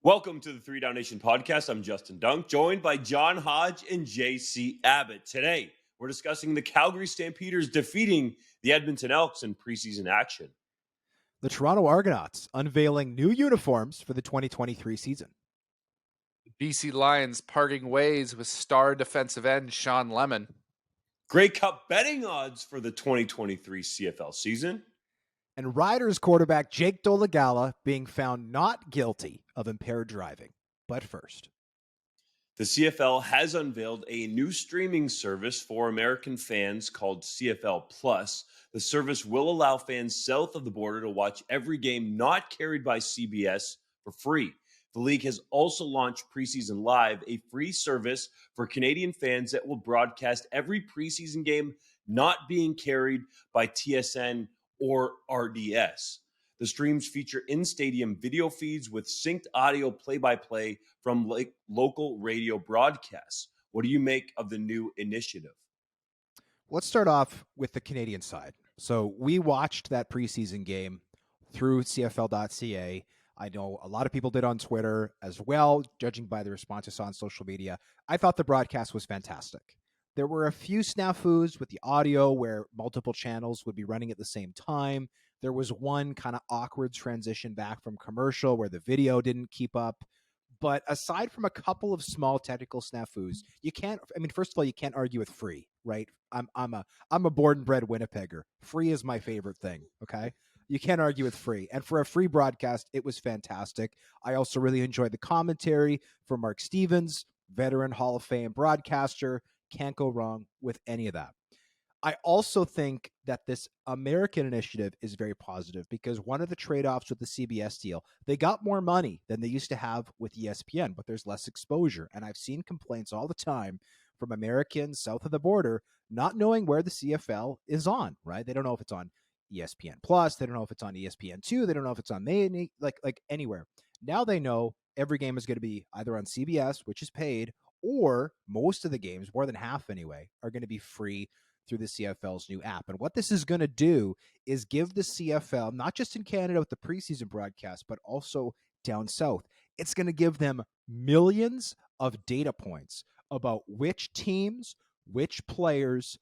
Welcome to the 3 Down Nation podcast. I'm Justin Dunk, joined by John Hodge and JC Abbott. Today, we're discussing the Calgary Stampeders defeating the Edmonton Elks in preseason action. The Toronto Argonauts unveiling new uniforms for the 2023 season. BC Lions parting ways with star defensive end Shawn Lemon. Grey Cup betting odds for the 2023 CFL season. And Riders quarterback Jake Dolegala being found not guilty of impaired driving. But first, the CFL has unveiled a new streaming service for American fans called CFL Plus. The service will allow fans south of the border to watch every game not carried by CBS for free. The league has also launched Preseason Live, a free service for Canadian fans that will broadcast every preseason game not being carried by TSN or RDS. The streams feature in-stadium video feeds with synced audio play-by-play from local radio broadcasts. What do you make of the new initiative? Let's start off with the Canadian side. So we watched that preseason game through CFL.ca. I know a lot of people did on Twitter as well, judging by the responses on social media. I thought the broadcast was fantastic. There were a few snafus with the audio where multiple channels would be running at the same time. There was one kind of awkward transition back from commercial where the video didn't keep up. But aside from a couple of small technical snafus, first of all, you can't argue with free, right? I'm a born and bred Winnipegger. Free is my favorite thing, okay? You can't argue with free. And for a free broadcast, it was fantastic. I also really enjoyed the commentary from Mark Stevens, veteran Hall of Fame broadcaster. Can't go wrong with any of that. I also think that this American initiative is very positive because one of the trade-offs with the CBS deal, they got more money than they used to have with ESPN, but there's less exposure. And I've seen complaints all the time from Americans south of the border not knowing where the CFL is on, right? They don't know if it's on ESPN Plus. They don't know if it's on ESPN2. They don't know if it's on like anywhere. Now they know every game is going to be either on CBS, which is paid, or most of the games, more than half anyway, are going to be free through the CFL's new app. And what this is going to do is give the CFL, not just in Canada with the preseason broadcast, but also down south, it's going to give them millions of data points about which teams, which players,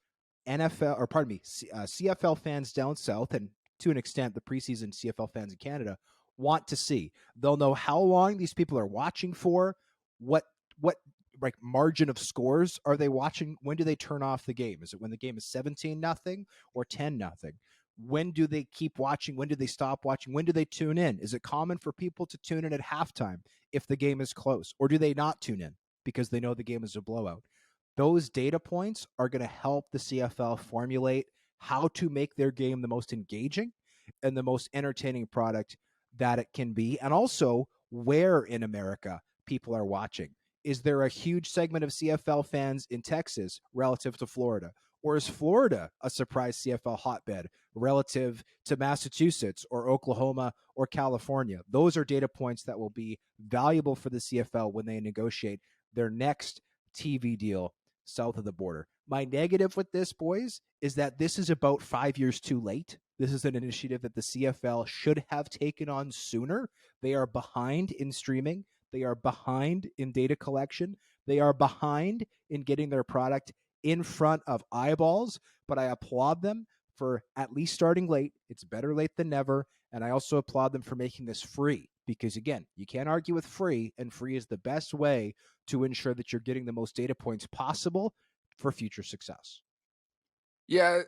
CFL fans down south, and to an extent, the preseason CFL fans in Canada want to see. They'll know how long these people are watching for, what like margin of scores are they watching? When do they turn off the game? Is it when the game is 17-0 or 10-0? When do they keep watching? When do they stop watching? When do they tune in? Is it common for people to tune in at halftime if the game is close? Or do they not tune in because they know the game is a blowout? Those data points are going to help the CFL formulate how to make their game the most engaging and the most entertaining product that it can be. And also where in America people are watching. Is there a huge segment of CFL fans in Texas relative to Florida? Or is Florida a surprise CFL hotbed relative to Massachusetts or Oklahoma or California? Those are data points that will be valuable for the CFL when they negotiate their next TV deal south of the border. My negative with this, boys, is that this is about 5 years too late. This is an initiative that the CFL should have taken on sooner. They are behind in streaming. They are behind in data collection. They are behind in getting their product in front of eyeballs, but I applaud them for at least starting late. It's better late than never. And I also applaud them for making this free because, again, you can't argue with free, and free is the best way to ensure that you're getting the most data points possible for future success. Yeah,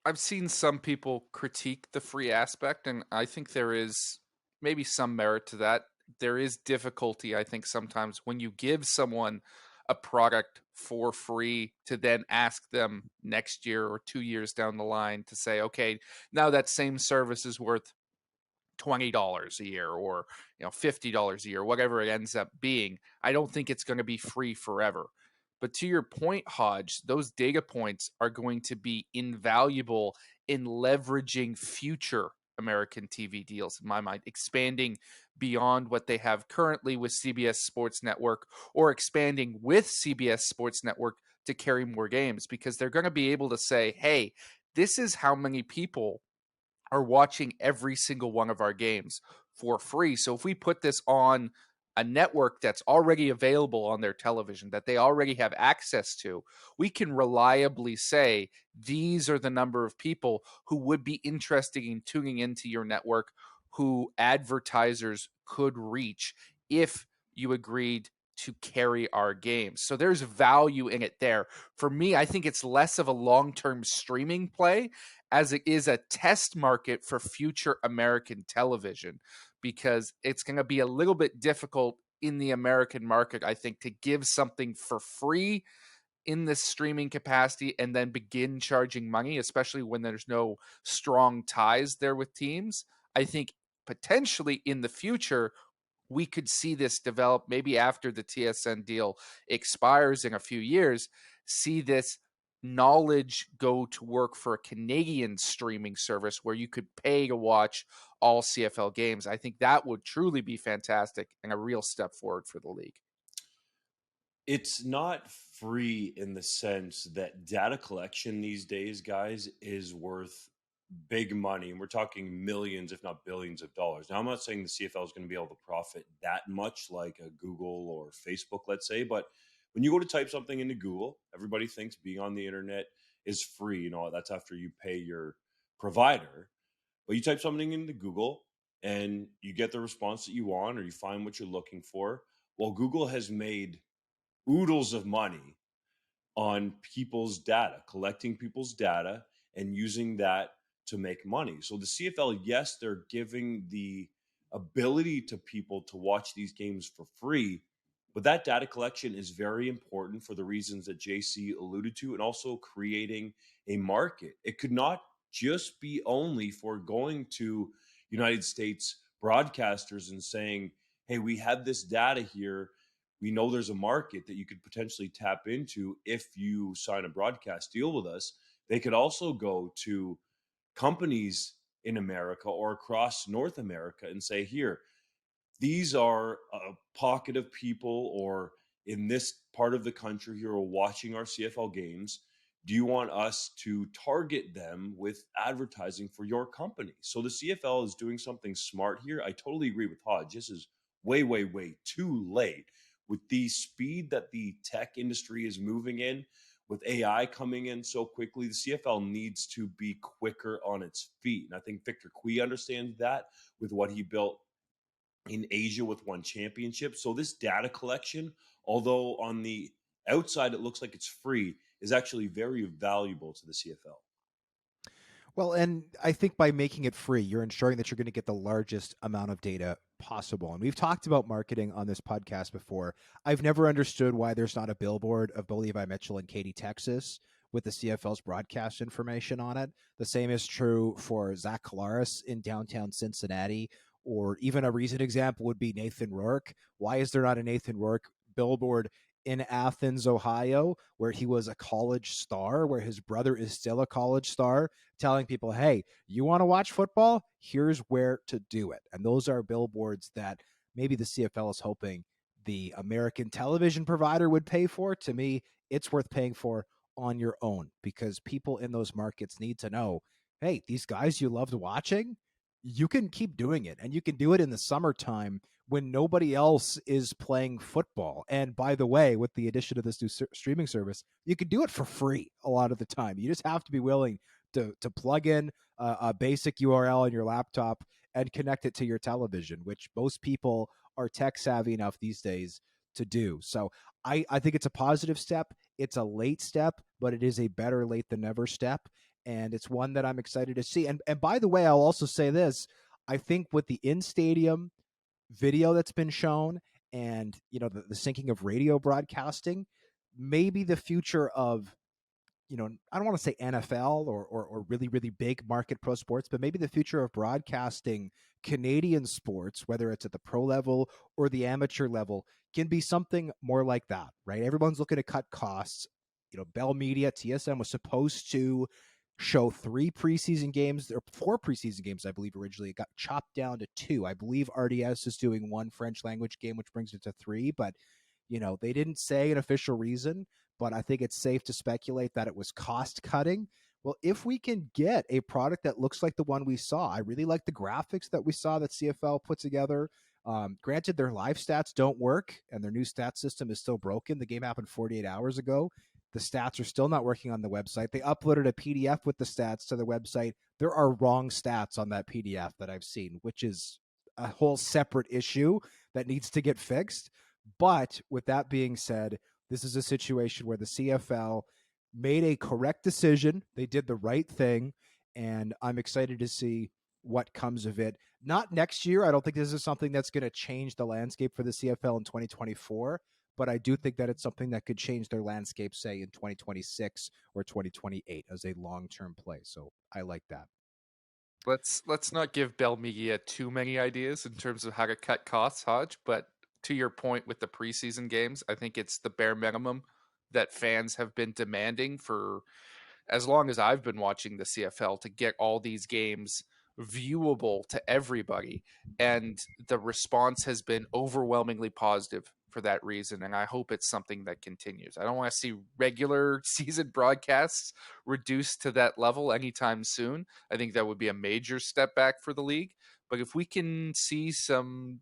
I've seen some people critique the free aspect, and I think there is maybe some merit to that. There is difficulty, I think, sometimes when you give someone a product for free to then ask them next year or 2 years down the line to say, okay, now that same service is worth $20 a year or $50 a year, whatever it ends up being. I don't think it's going to be free forever. But to your point, Hodge, those data points are going to be invaluable in leveraging future American TV deals, in my mind, expanding beyond what they have currently with CBS Sports Network or expanding with CBS Sports Network to carry more games, because they're going to be able to say, hey, this is how many people are watching every single one of our games for free. So if we put this on a network that's already available on their television, that they already have access to, we can reliably say these are the number of people who would be interested in tuning into your network, who advertisers could reach if you agreed to carry our games. So there's value in it there. For me, I think it's less of a long-term streaming play as it is a test market for future American television, because it's going to be a little bit difficult in the American market, I think, to give something for free in this streaming capacity and then begin charging money, especially when there's no strong ties there with teams. I think potentially in the future, we could see this develop maybe after the TSN deal expires in a few years, see this knowledge go to work for a Canadian streaming service where you could pay to watch all CFL games. I think that would truly be fantastic and a real step forward for the league. It's not free in the sense that data collection these days, guys, is worth big money. And we're talking millions, if not billions of dollars. Now, I'm not saying the CFL is going to be able to profit that much like a Google or Facebook, let's say. But when you go to type something into Google, everybody thinks being on the internet is free. You know, that's after you pay your provider. But you type something into Google and you get the response that you want, or you find what you're looking for. Well, Google has made oodles of money on people's data, collecting people's data and using that to make money. So the CFL, yes, they're giving the ability to people to watch these games for free, but that data collection is very important for the reasons that JC alluded to, and also creating a market. It could not just be only for going to United States broadcasters and saying, hey, we have this data here. We know there's a market that you could potentially tap into if you sign a broadcast deal with us. They could also go to companies in America or across North America and say, here, these are a pocket of people, or in this part of the country who are watching our CFL games. Do you want us to target them with advertising for your company? So the CFL is doing something smart here. I totally agree with Hodge. This is way, way, way too late. With the speed that the tech industry is moving in, with AI coming in so quickly, the CFL needs to be quicker on its feet. And I think Victor Cui understands that with what he built in Asia with one championship. So this data collection, although on the outside it looks like it's free, is actually very valuable to the CFL. Well, and I think by making it free, you're ensuring that you're going to get the largest amount of data possible. And we've talked about marketing on this podcast before. I've never understood why there's not a billboard of Bo Levi Mitchell in Katy, Texas, with the CFL's broadcast information on it. The same is true for Zach Collaros in downtown Cincinnati, or even a recent example would be Nathan Rourke. Why is there not a Nathan Rourke billboard in Athens, Ohio, where he was a college star, where his brother is still a college star, telling people, hey, you want to watch football? Here's where to do it. And those are billboards that maybe the CFL is hoping the American television provider would pay for. To me, it's worth paying for on your own, because people in those markets need to know, hey, these guys you loved watching, you can keep doing it. And you can do it in the summertime when nobody else is playing football. And by the way, with the addition of this new streaming service, you can do it for free a lot of the time. You just have to be willing to plug in a basic URL on your laptop and connect it to your television, which most people are tech savvy enough these days to do. So I think it's a positive step. It's a late step, but it is a better late than never step. And it's one that I'm excited to see. And by the way, I'll also say this. I think with the in-stadium video that's been shown and, you know, the syncing of radio broadcasting, maybe the future of, you know, I don't want to say NFL or really, really big market pro sports, but maybe the future of broadcasting Canadian sports, whether it's at the pro level or the amateur level, can be something more like that, right? Everyone's looking to cut costs. You know, Bell Media, TSN was supposed to show 3 preseason games, or 4 preseason games, I believe originally. It got chopped down to 2. I believe RDS is doing 1 French language game, which brings it to 3, but you know, they didn't say an official reason, but I think it's safe to speculate that it was cost cutting. Well, if we can get a product that looks like the one we saw, I really like the graphics that we saw that CFL put together Granted, their live stats don't work, and their new stat system is still broken. The game happened 48 hours ago. The stats are still not working on the website. They uploaded a PDF with the stats to the website. There are wrong stats on that PDF that I've seen, which is a whole separate issue that needs to get fixed. But with that being said, this is a situation where the CFL made a correct decision. They did the right thing, and I'm excited to see what comes of it. Not next year. I don't think this is something that's going to change the landscape for the CFL in 2024, but I do think that it's something that could change their landscape, say, in 2026 or 2028 as a long-term play. So I like that. Let's not give Bell Media too many ideas in terms of how to cut costs, Hodge, but to your point with the preseason games, I think it's the bare minimum that fans have been demanding for as long as I've been watching the CFL, to get all these games viewable to everybody. And the response has been overwhelmingly positive for that reason. And I hope it's something that continues. I don't want to see regular season broadcasts reduced to that level anytime soon. I think that would be a major step back for the league. But if we can see some,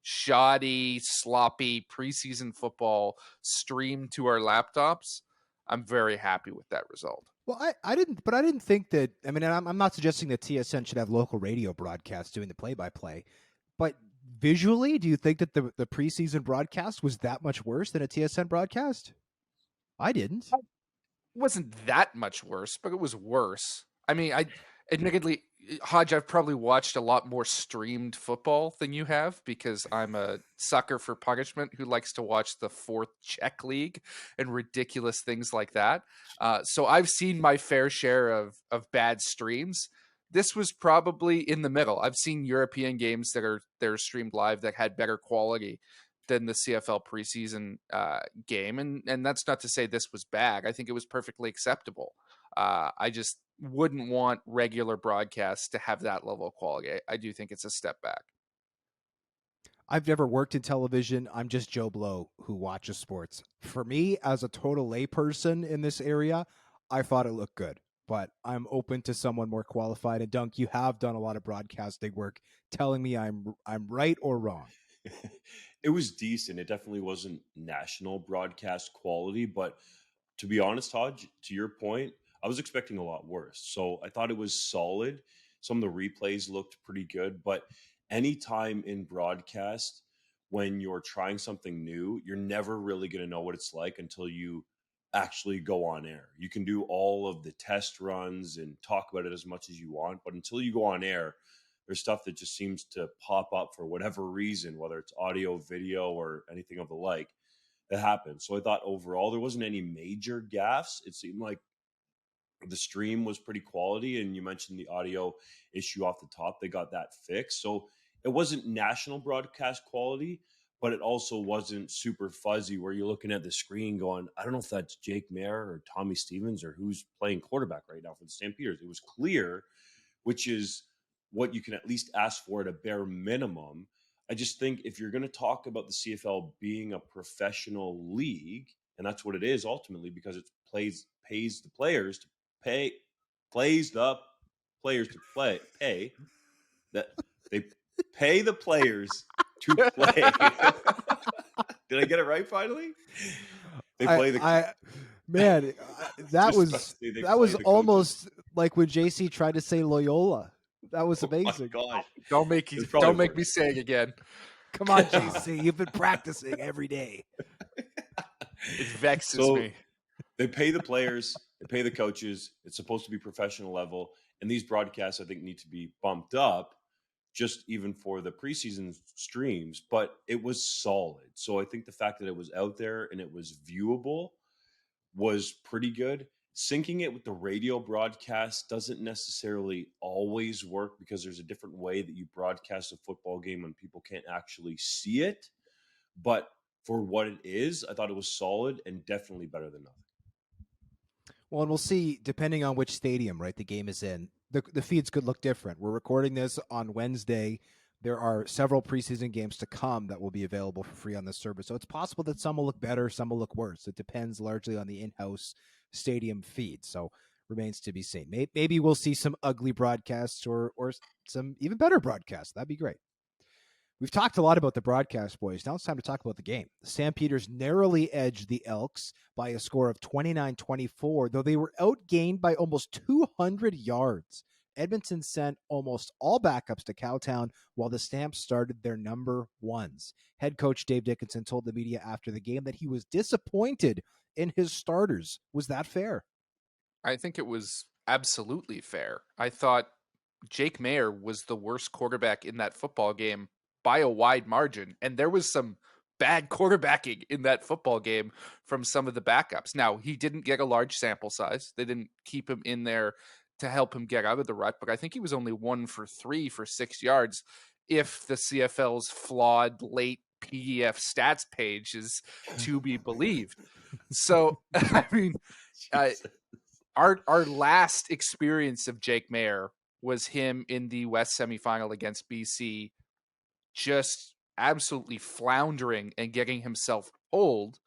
shoddy, sloppy preseason football streamed to our laptops, I'm very happy with that result. Well, I didn't think that. I mean, I'm not suggesting that TSN should have local radio broadcasts doing the play-by-play, but visually, do you think that the preseason broadcast was that much worse than a TSN broadcast? I didn't. It wasn't that much worse, but it was worse. I mean, admittedly, Hodge, I've probably watched a lot more streamed football than you have, because I'm a sucker for punishment who likes to watch the fourth Czech league and ridiculous things like that. So I've seen my fair share of bad streams. This was probably in the middle. I've seen European games that are streamed live that had better quality than the CFL preseason game. And that's not to say this was bad. I think it was perfectly acceptable. I just wouldn't want regular broadcasts to have that level of quality. I do think it's a step back. I've never worked in television. I'm just Joe Blow who watches sports. For me, as a total layperson in this area, I thought it looked good, but I'm open to someone more qualified. And Dunk, you have done a lot of broadcasting work, telling me I'm right or wrong. It was decent. It definitely wasn't national broadcast quality, but to be honest, Hodge, to your point, I was expecting a lot worse. So I thought it was solid. Some of the replays looked pretty good, but anytime in broadcast, when you're trying something new, you're never really going to know what it's like until you actually go on air. You can do all of the test runs and talk about it as much as you want, but until you go on air, there's stuff that just seems to pop up for whatever reason, whether it's audio, video, or anything of the like, that happens. So I thought overall there wasn't any major gaffes. It seemed like the stream was pretty quality, and you mentioned the audio issue off the top. They got that fixed. So it wasn't national broadcast quality, but it also wasn't super fuzzy where you're looking at the screen going, I don't know if that's Jake Mayer or Tommy Stevens or who's playing quarterback right now for the Stampeders. It was clear, which is what you can at least ask for at a bare minimum. I just think if you're going to talk about the CFL being a professional league, and that's what it is ultimately, because it pays the players to pay, plays the players to pay, that they pay the players to play. Did I get it right finally? They play that was almost like when JC tried to say Loyola. That was amazing. Oh my Don't make me say it again. Come on, JC. You've been practicing every day. It vexes me. They pay the players, they pay the coaches. It's supposed to be professional level. And these broadcasts, I think, need to be bumped up just even for the preseason streams. But it was solid. So I think the fact that it was out there and it was viewable was pretty good. Syncing it with the radio broadcast doesn't necessarily always work, because there's a different way that you broadcast a football game when people can't actually see it. But for what it is, I thought it was solid and definitely better than nothing. Well, and we'll see, depending on which stadium, right, the game is in, the feeds could look different. We're recording this on Wednesday. There are several preseason games to come that will be available for free on this service. So it's possible that some will look better, some will look worse. It depends largely on the in-house stadium feed. So remains to be seen. Maybe we'll see some ugly broadcasts or some even better broadcasts. That'd be great. We've talked a lot about the broadcast, boys. Now it's time to talk about the game. The Stampeders narrowly edged the Elks by a score of 29-24, though they were outgained by almost 200 yards. Edmonton sent almost all backups to Cowtown, while the Stamps started their number ones. Head coach Dave Dickinson told the media after the game that he was disappointed in his starters. Was that fair? I think it was absolutely fair. I thought Jake Mayer was the worst quarterback in that football game by a wide margin. And there was some bad quarterbacking in that football game from some of the backups. Now, he didn't get a large sample size. They didn't keep him in there to help him get out of the rut, but I think he was only 1 for 3 for 6 yards if the CFL's flawed late PDF stats page is to be believed. So, I mean, our last experience of Jake Mayer was him in the West semifinal against BC, just absolutely floundering and getting himself pulled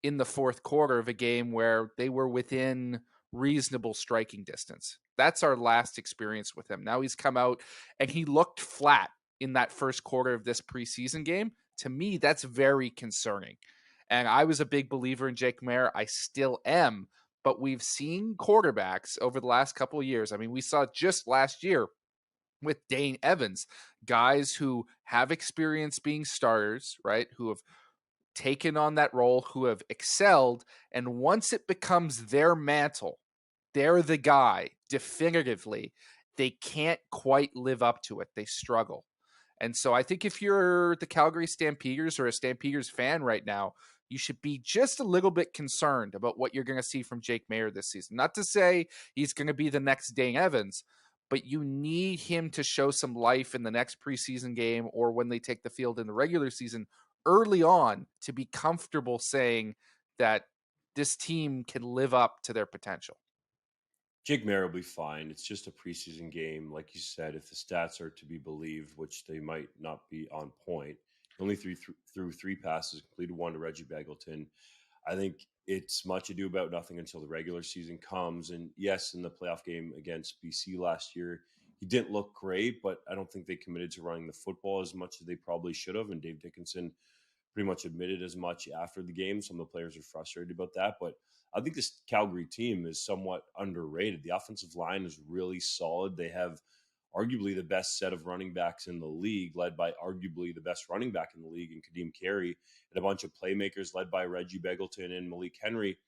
in the fourth quarter of a game where they were within reasonable striking distance. That's our last experience with him. Now he's come out and he looked flat in that first quarter of this preseason game. To me, that's very concerning. And I was a big believer in Jake Mayer. I still am. But we've seen quarterbacks over the last couple of years. I mean, we saw just last year with Dane Evans, guys who have experience being starters, right? Who have taken on that role, who have excelled. And once it becomes their mantle, they're the guy definitively. They can't quite live up to it. They struggle. And so I think if you're the Calgary Stampeders or a Stampeders fan right now, you should be just a little bit concerned about what you're going to see from Jake Mayer this season. Not to say he's going to be the next Dane Evans, but you need him to show some life in the next preseason game or when they take the field in the regular season early on to be comfortable saying that this team can live up to their potential. Jake Mayer will be fine. It's just a preseason game. Like you said, if the stats are to be believed, which they might not be on point, only threw 3 passes, completed 1 to Reggie Begelton. I think it's much ado about nothing until the regular season comes. And yes, in the playoff game against BC last year, he didn't look great, but I don't think they committed to running the football as much as they probably should have. And Dave Dickinson pretty much admitted as much after the game. Some of the players are frustrated about that, but I think this Calgary team is somewhat underrated. The offensive line is really solid. They have arguably the best set of running backs in the league, led by arguably the best running back in the league in Kadeem Carey, and a bunch of playmakers led by Reggie Begelton and Malik Henry,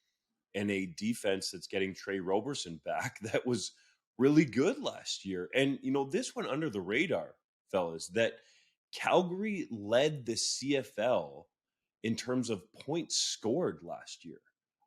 and a defense that's getting Trey Roberson back that was really good last year. And, you know, this went under the radar, fellas, that Calgary led the CFL in terms of points scored last year.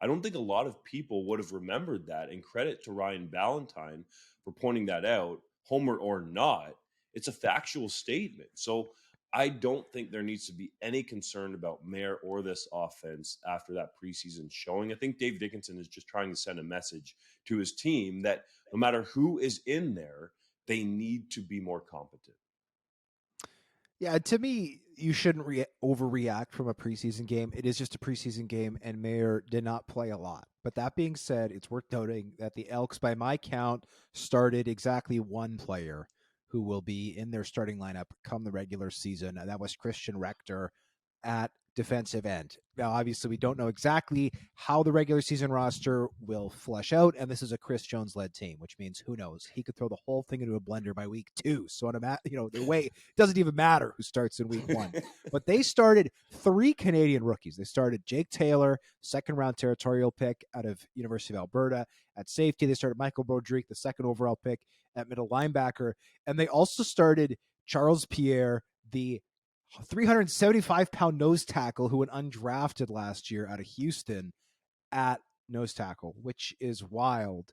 I don't think a lot of people would have remembered that, and credit to Ryan Ballantyne for pointing that out, homer or not. It's a factual statement. So I don't think there needs to be any concern about Mayer or this offense after that preseason showing. I think Dave Dickinson is just trying to send a message to his team that no matter who is in there, they need to be more competent. Yeah, to me, you shouldn't overreact from a preseason game. It is just a preseason game, and Mayer did not play a lot. But that being said, it's worth noting that the Elks, by my count, started exactly 1 player who will be in their starting lineup come the regular season, and that was Christian Rector at defensive end. Now, obviously, we don't know exactly how the regular season roster will flesh out, and this is a Chris Jones-led team, which means who knows? He could throw the whole thing into a blender by week 2. So, the way it doesn't even matter who starts in week 1. But they started 3 Canadian rookies. They started Jake Taylor, second-round territorial pick out of University of Alberta. At safety, they started Michael Broderick, the second overall pick at middle linebacker, and they also started Charles Pierre, the 375-pound nose tackle who went undrafted last year out of Houston at nose tackle, which is wild.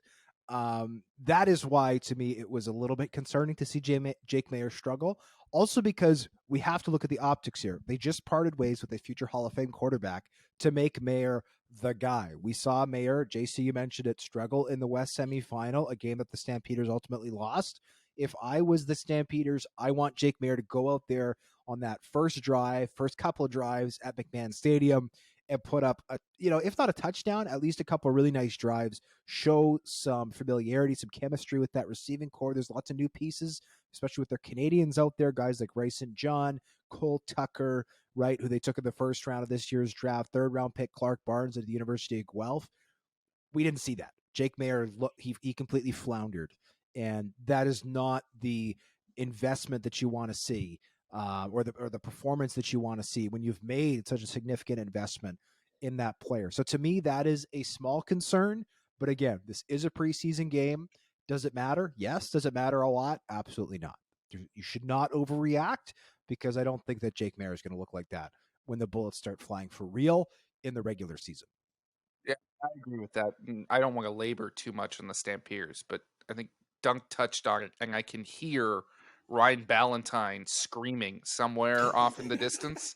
That is why, to me, it was a little bit concerning to see Jake Mayer struggle. Also because we have to look at the optics here. They just parted ways with a future Hall of Fame quarterback to make Mayer the guy. We saw Mayer, JC, you mentioned it, struggle in the West semifinal, a game that the Stampeders ultimately lost. If I was the Stampeders, I want Jake Mayer to go out there on that first couple of drives at McMahon Stadium and put up a, if not a touchdown, at least a couple of really nice drives, show some familiarity, some chemistry with that receiving core. There's lots of new pieces, especially with their Canadians out there, guys like Ray St. John, Cole Tucker, right, who they took in the first round of this year's draft, third round pick Clark Barnes at the University of Guelph. We didn't see that. Jake Maier, he completely floundered, and that is not the investment that you want to see, or the performance that you want to see when you've made such a significant investment in that player. So to me, that is a small concern. But again, this is a preseason game. Does it matter? Yes. Does it matter a lot? Absolutely not. You should not overreact, because I don't think that Jake Maier is going to look like that when the bullets start flying for real in the regular season. Yeah, I agree with that. And I don't want to labor too much on the Stampeders, but I think Dunk touched on it, and I can hear Ryan Ballantyne screaming somewhere off in the distance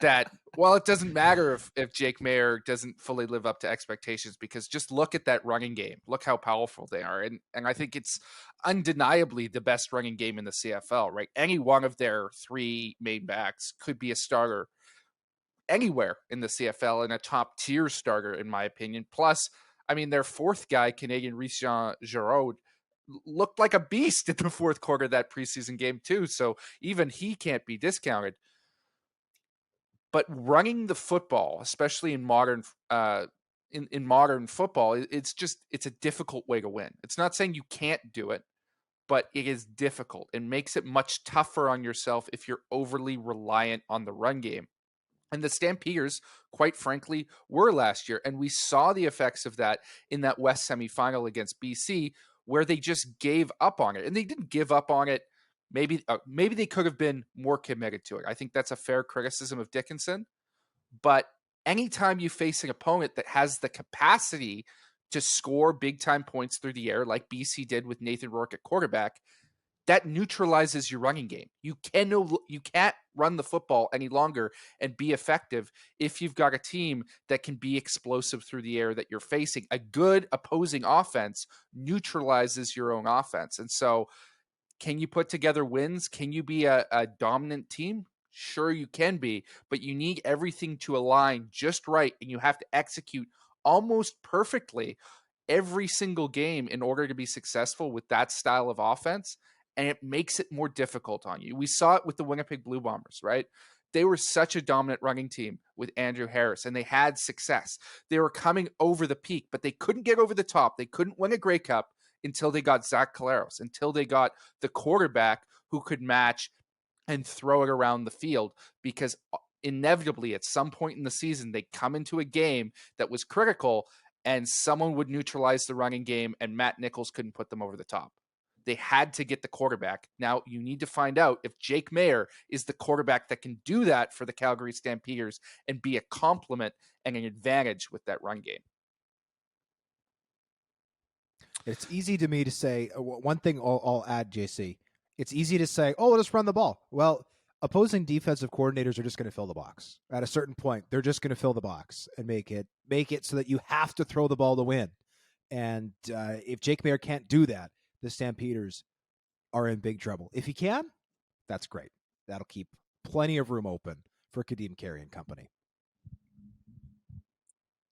that, well, it doesn't matter if Jake Maier doesn't fully live up to expectations, because just look at that running game. Look how powerful they are. And I think it's undeniably the best running game in the CFL, right? Any one of their three main backs could be a starter anywhere in the CFL, and a top tier starter, in my opinion. Plus, I mean, their fourth guy, Canadian Richard Giroud, looked like a beast in the fourth quarter of that preseason game too. So even he can't be discounted. But running the football, especially in modern in modern football, it's a difficult way to win. It's not saying you can't do it, but it is difficult. It makes it much tougher on yourself if you're overly reliant on the run game. And the Stampeders, quite frankly, were last year. And we saw the effects of that in that West semifinal against BC, where they just gave up on it. And they didn't give up on it. Maybe they could have been more committed to it. I think that's a fair criticism of Dickinson. But anytime you face an opponent that has the capacity to score big-time points through the air, like BC did with Nathan Rourke at quarterback, that neutralizes your running game. You can't run the football any longer and be effective if you've got a team that can be explosive through the air that you're facing. A good opposing offense neutralizes your own offense. And so, can you put together wins? Can you be a dominant team? Sure, you can be, but you need everything to align just right, and you have to execute almost perfectly every single game in order to be successful with that style of offense. And it makes it more difficult on you. We saw it with the Winnipeg Blue Bombers, right? They were such a dominant running team with Andrew Harris, and they had success. They were coming over the peak, but they couldn't get over the top. They couldn't win a Grey Cup until they got Zach Collaros, until they got the quarterback who could match and throw it around the field, because inevitably at some point in the season, they come into a game that was critical and someone would neutralize the running game and Matt Nichols couldn't put them over the top. They had to get the quarterback. Now you need to find out if Jake Maier is the quarterback that can do that for the Calgary Stampeders and be a complement and an advantage with that run game. It's easy to me to say, one thing I'll add, JC. It's easy to say, oh, let's run the ball. Well, opposing defensive coordinators are just going to fill the box. At a certain point, they're just going to fill the box and make it so that you have to throw the ball to win. And if Jake Maier can't do that, the Stampeders are in big trouble. If he can, that's great. That'll keep plenty of room open for Kadeem Carey and company.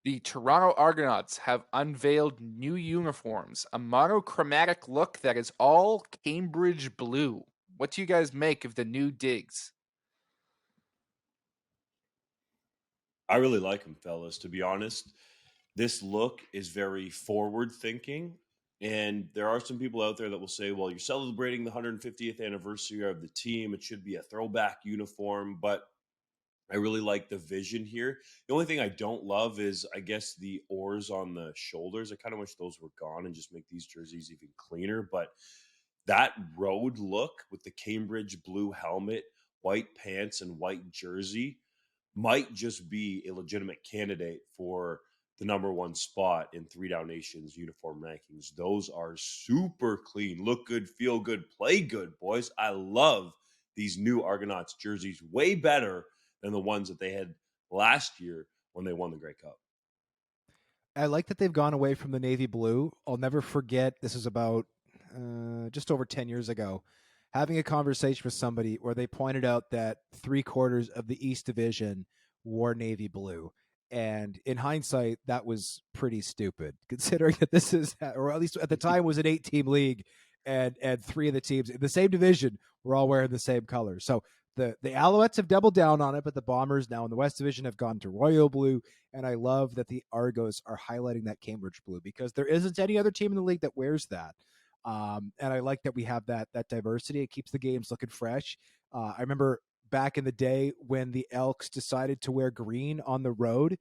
The Toronto Argonauts have unveiled new uniforms, a monochromatic look that is all Cambridge blue. What do you guys make of the new digs? I really like them, fellas, to be honest. This look is very forward-thinking, and there are some people out there that will say, well, you're celebrating the 150th anniversary of the team. It should be a throwback uniform, but I really like the vision here. The only thing I don't love is, I guess, the oars on the shoulders. I kind of wish those were gone and just make these jerseys even cleaner. But that road look with the Cambridge blue helmet, white pants, and white jersey might just be a legitimate candidate for the number one spot in 3 Down Nation's uniform rankings. Those are super clean, look good, feel good, play good, boys. I love these new Argonauts jerseys way better than the ones that they had last year when they won the Grey Cup. I like that they've gone away from the navy blue. I'll never forget, this is about just over 10 years ago, having a conversation with somebody where they pointed out that 3/4 of the East Division wore navy blue. And in hindsight, that was pretty stupid, considering that this is, or at least at the time, was an 8-team league, and 3 of the teams in the same division were all wearing the same colors. So the Alouettes have doubled down on it, but the Bombers now in the West Division have gone to royal blue. And I love that the Argos are highlighting that Cambridge blue, because there isn't any other team in the league that wears that. And I like that we have that diversity. It keeps the games looking fresh. I remember back in the day when the Elks decided to wear green on the road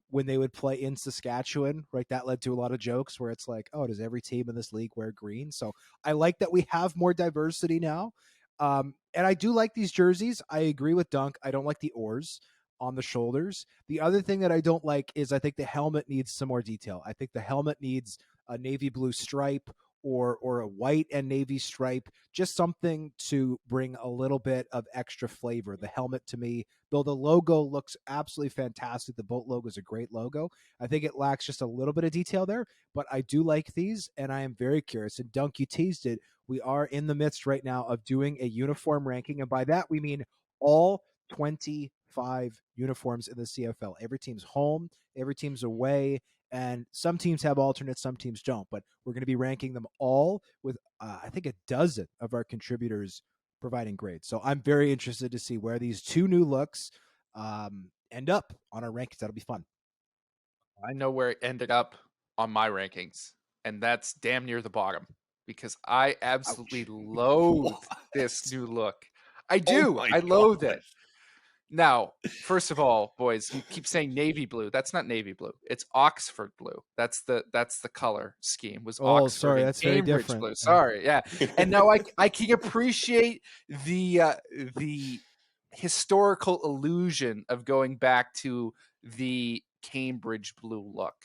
when they would play in Saskatchewan, right? That led to a lot of jokes where it's like, oh, does every team in this league wear green? So I like that we have more diversity now. And I do like these jerseys. I agree with Dunk. I don't like the oars on the shoulders. The other thing that I don't like is I think the helmet needs some more detail. I think the helmet needs a navy blue stripe or a white and navy stripe, just something to bring a little bit of extra flavor. The helmet, to me, though the logo looks absolutely fantastic, the boat logo is a great logo, I think it lacks just a little bit of detail there, but I do like these, and I am very curious. And Dunk, you teased it. We are in the midst right now of doing a uniform ranking, and by that we mean all 25 uniforms in the CFL. Every team's home, every team's away, and some teams have alternates, some teams don't. But we're going to be ranking them all with, I think, a dozen of our contributors providing grades. So I'm very interested to see where these 2 new looks end up on our rankings. That'll be fun. I know where it ended up on my rankings, and that's damn near the bottom, because I absolutely loathe this new look. I do. I loathe it. Now, first of all, boys, you keep saying navy blue. That's not navy blue. It's Oxford blue. That's the color scheme. Was Oxford sorry, and that's very Cambridge different. blue. Sorry, yeah. And now I can appreciate the historical illusion of going back to the Cambridge blue look.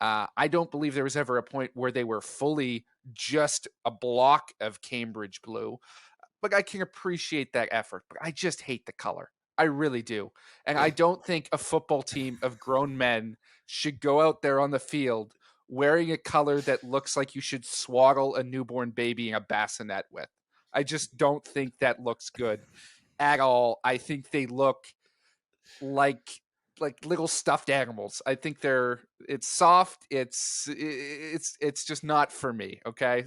I don't believe there was ever a point where they were fully just a block of Cambridge blue, but I can appreciate that effort. But I just hate the color. I really do. And I don't think a football team of grown men should go out there on the field wearing a color that looks like you should swaddle a newborn baby in a bassinet with. I just don't think that looks good at all. I think they look like little stuffed animals. I think it's soft. It's just not for me. Okay.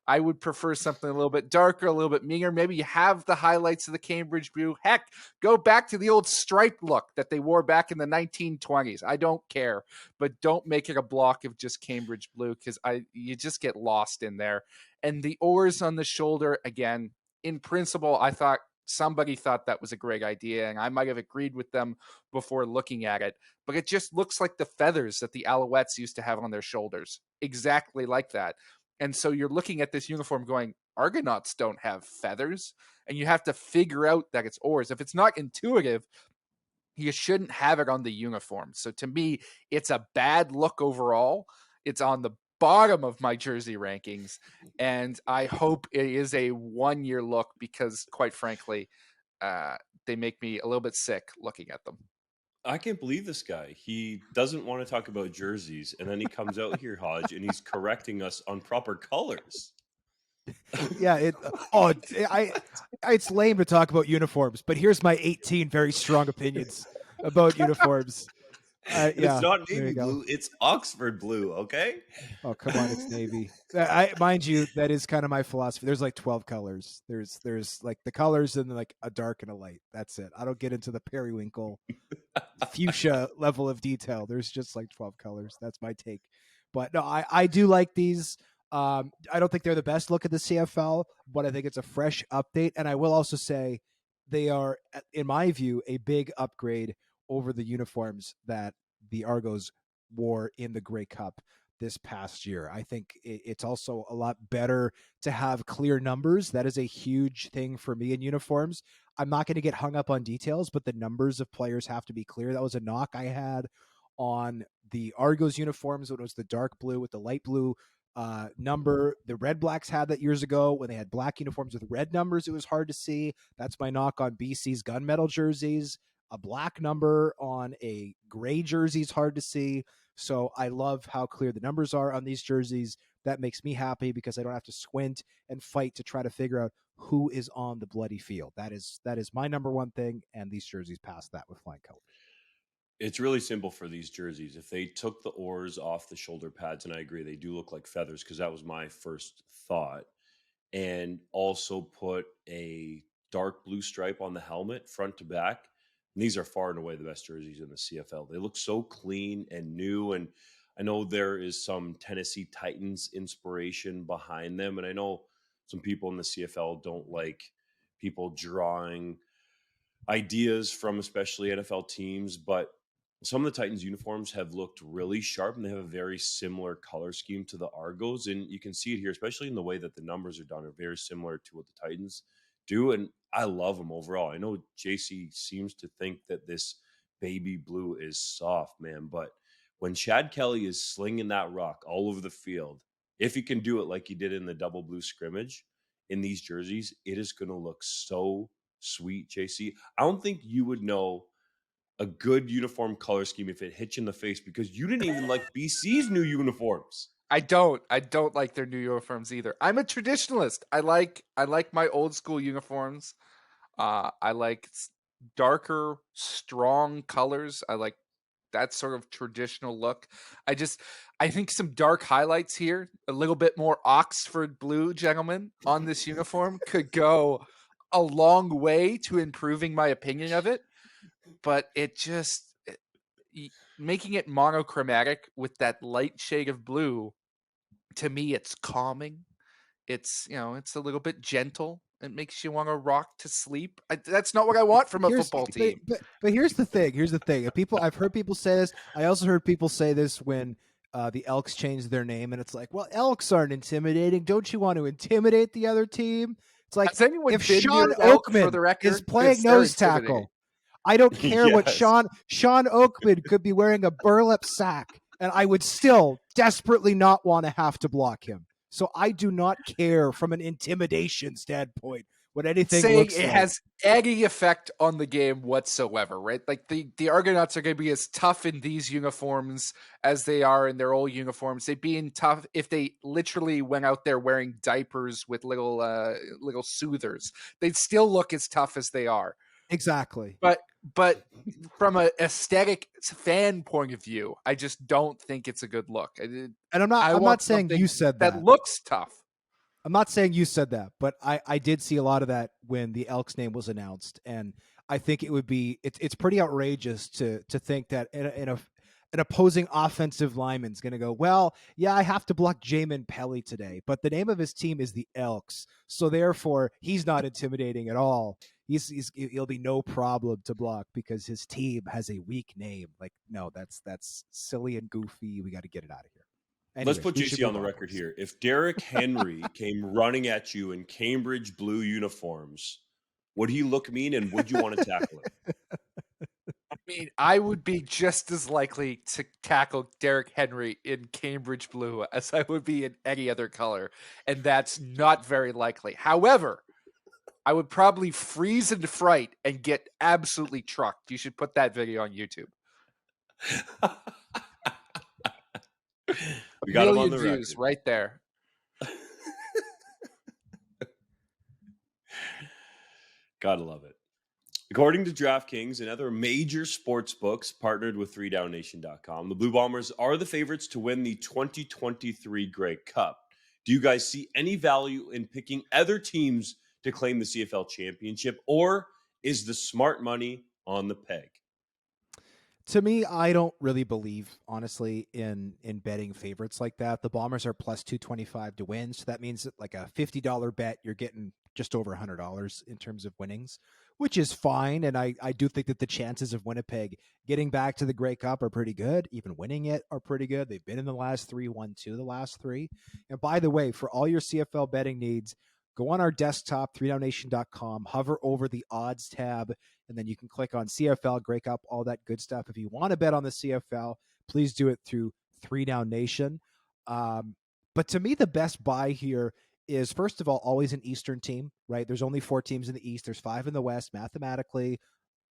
I would prefer something a little bit darker, a little bit meaner. Maybe you have the highlights of the Cambridge blue. Heck, go back to the old striped look that they wore back in the 1920s. I don't care, but don't make it a block of just Cambridge blue, because you just get lost in there. And the oars on the shoulder, again, in principle, I thought somebody thought that was a great idea, and I might have agreed with them before looking at it, but it just looks like the feathers that the Alouettes used to have on their shoulders. Exactly like that. And so you're looking at this uniform going, Argonauts don't have feathers, and you have to figure out that it's oars. If it's not intuitive, you shouldn't have it on the uniform. So to me, it's a bad look overall. It's on the bottom of my jersey rankings, and I hope it is a 1-year look, because quite frankly, they make me a little bit sick looking at them. I can't believe this guy. He doesn't want to talk about jerseys, and then he comes out here, Hodge, and he's correcting us on proper colors. Yeah, it's lame to talk about uniforms, but here's my 18 very strong opinions about uniforms. Yeah, it's not navy blue, it's Oxford blue, okay? Oh, come on, it's navy. Mind you, that is kind of my philosophy. There's like 12 colors. There's like the colors and like a dark and a light. That's it. I don't get into the periwinkle fuchsia level of detail. There's just like 12 colors. That's my take. But no, I do like these. I don't think they're the best look at the CFL, but I think it's a fresh update. And I will also say they are, in my view, a big upgrade over the uniforms that the Argos wore in the Grey Cup this past year. I think it's also a lot better to have clear numbers. That is a huge thing for me in uniforms. I'm not going to get hung up on details, but the numbers of players have to be clear. That was a knock I had on the Argos uniforms when it was the dark blue with the light blue number. The Red Blacks had that years ago when they had black uniforms with red numbers. It was hard to see. That's my knock on BC's gunmetal jerseys. A black number on a gray jersey is hard to see. So I love how clear the numbers are on these jerseys. That makes me happy because I don't have to squint and fight to try to figure out who is on the bloody field. That is my number one thing, and these jerseys pass that with flying colors. It's really simple for these jerseys. If they took the oars off the shoulder pads, and I agree, they do look like feathers because that was my first thought, and also put a dark blue stripe on the helmet front to back. And these are far and away the best jerseys in the CFL. They look so clean and new. And I know there is some Tennessee Titans inspiration behind them. And I know some people in the CFL don't like people drawing ideas from especially NFL teams, but some of the Titans uniforms have looked really sharp, and they have a very similar color scheme to the Argos. And you can see it here, especially in the way that the numbers are done, are very similar to what the Titans do. And I love them overall. I know JC seems to think that this baby blue is soft, man, but when Chad Kelly is slinging that rock all over the field, if he can do it like he did in the double blue scrimmage in these jerseys, it is going to look so sweet, JC. I don't think you would know a good uniform color scheme if it hit you in the face, because you didn't even like BC's new uniforms. I don't like their new uniforms either. I'm a traditionalist. I like my old school uniforms. I like darker, strong colors. I like that sort of traditional look. I think some dark highlights here, a little bit more Oxford blue, gentlemen, on this uniform could go a long way to improving my opinion of it. But making it monochromatic with that light shade of blue, to me, it's calming. It's, it's a little bit gentle. It makes you want to rock to sleep. That's not what I want from a football team. But here's the thing. I've heard people say this. I also heard people say this when the Elks changed their name, and it's like, well, Elks aren't intimidating. Don't you want to intimidate the other team? It's like, if Shawn Oakman is playing nose tackle, I don't care what Shawn Oakman could be wearing a burlap sack, and I would still desperately not want to have to block him. So I do not care from an intimidation standpoint what anything looks like. It has any effect on the game whatsoever, right? Like the Argonauts are going to be as tough in these uniforms as they are in their old uniforms. They'd be tough if they literally went out there wearing diapers with little soothers. They'd still look as tough as they are. Exactly. But from an aesthetic fan point of view, I just don't think it's a good look. And I'm not saying you said that. That looks tough. I'm not saying you said that, but I did see a lot of that when the Elks name was announced, and I think it's pretty outrageous to think that an opposing offensive lineman's going to go, well, yeah, I have to block Jamin Pelly today, but the name of his team is the Elks, so therefore he's not intimidating at all. He'll be no problem to block because his team has a weak name. Like, no, that's silly and goofy. We got to get it out of here. Anyways, let's put JC on the record here. If Derrick Henry came running at you in Cambridge blue uniforms, would he look mean, and would you want to tackle him? I mean, I would be just as likely to tackle Derrick Henry in Cambridge blue as I would be in any other color, and that's not very likely. However, I would probably freeze into fright and get absolutely trucked. You should put that video on YouTube. We got him on the views record right there. Gotta love it. According to DraftKings and other major sports books partnered with 3downnation.com, the Blue Bombers are the favorites to win the 2023 Grey Cup. Do you guys see any value in picking other teams to claim the CFL championship, or is the smart money on the peg? To me, I don't really believe, honestly, in betting favorites like that. The Bombers are plus 225 to win, so that means that like a $50 bet, you're getting just over $100 in terms of winnings, which is fine. And I do think that the chances of Winnipeg getting back to the Grey Cup are pretty good. Even winning it are pretty good. They've been in the last three, won two the last three. And by the way, for all your CFL betting needs, go on our desktop, 3downnation.com, hover over the odds tab, and then you can click on CFL, Grey Cup, all that good stuff. If you want to bet on the CFL, please do it through 3Down Nation. But to me, the best buy here is, first of all, always an Eastern team, right? There's only 4 teams in the East. There's 5 in the West. Mathematically,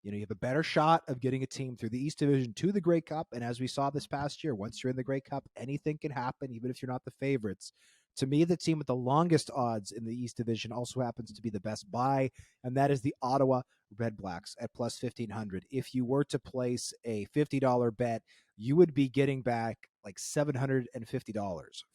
you have a better shot of getting a team through the East Division to the Grey Cup. And as we saw this past year, once you're in the Grey Cup, anything can happen, even if you're not the favorites. To me, the team with the longest odds in the East Division also happens to be the best buy, and that is the Ottawa Redblacks at plus 1,500. If you were to place a $50 bet, you would be getting back like $750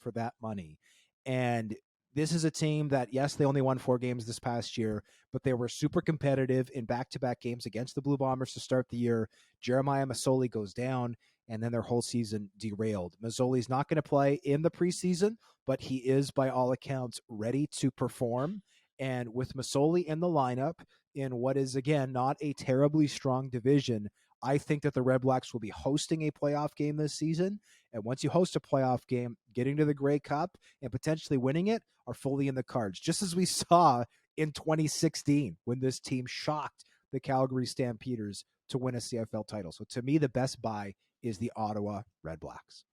for that money. And this is a team that, yes, they only won 4 games this past year, but they were super competitive in back-to-back games against the Blue Bombers to start the year. Jeremiah Masoli goes down, and then their whole season derailed. Masoli's not going to play in the preseason, but he is, by all accounts, ready to perform. And with Masoli in the lineup in what is, again, not a terribly strong division, I think that the Red Blacks will be hosting a playoff game this season. And once you host a playoff game, getting to the Grey Cup and potentially winning it are fully in the cards, just as we saw in 2016 when this team shocked the Calgary Stampeders to win a CFL title. So to me, the best buy is the Ottawa Redblacks.